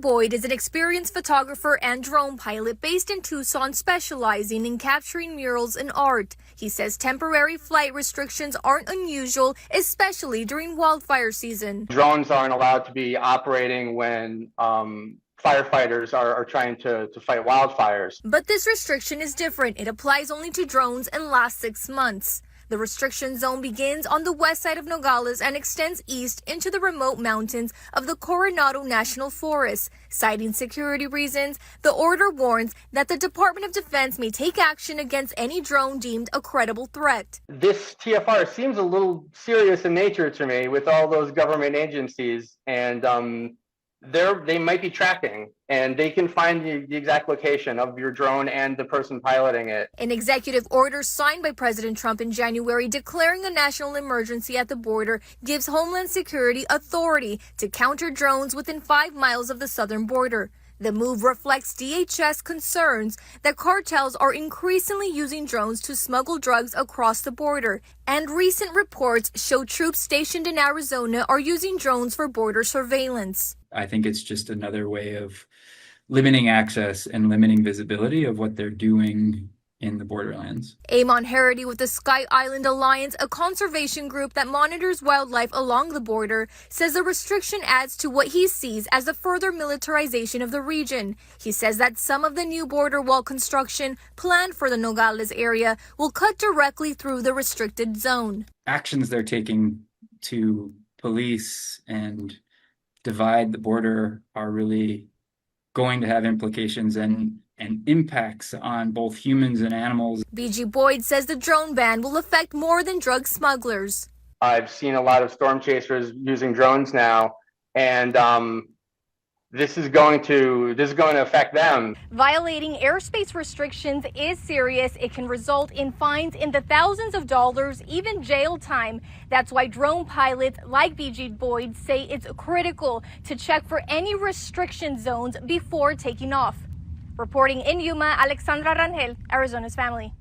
Boyd is an experienced photographer and drone pilot based in Tucson, specializing in capturing murals and art. He says temporary flight restrictions aren't unusual, especially during wildfire season. Drones aren't allowed to be operating when firefighters are trying to fight wildfires. But this restriction is different. It applies only to drones and lasts 6 months. The restriction zone begins on the west side of Nogales and extends east into the remote mountains of the Coronado National Forest. Citing security reasons, the order warns that the Department of Defense may take action against any drone deemed a credible threat. This TFR seems a little serious in nature to me, with all those government agencies, and they might be tracking, and they can find the exact location of your drone and the person piloting it. An executive order signed by President Trump in January declaring a national emergency at the border gives Homeland Security authority to counter drones within 5 miles of the southern border. The move reflects DHS concerns that cartels are increasingly using drones to smuggle drugs across the border, and recent reports show troops stationed in Arizona are using drones for border surveillance. I think it's just another way of limiting access and limiting visibility of what they're doing in the borderlands. Amon Harity with the Sky Island Alliance, a conservation group that monitors wildlife along the border, says the restriction adds to what he sees as a further militarization of the region. He says that some of the new border wall construction planned for the Nogales area will cut directly through the restricted zone. Actions they're taking to police and divide the border are really going to have implications and impacts on both humans and animals. BG Boyd says the drone ban will affect more than drug smugglers. I've seen a lot of storm chasers using drones now, and this is going to affect them. Violating airspace restrictions is serious. It can result in fines in the thousands of dollars, even jail time. That's why drone pilots like BG Boyd say it's critical to check for any restriction zones before taking off. Reporting in Yuma, Alexandra Rangel, Arizona's Family.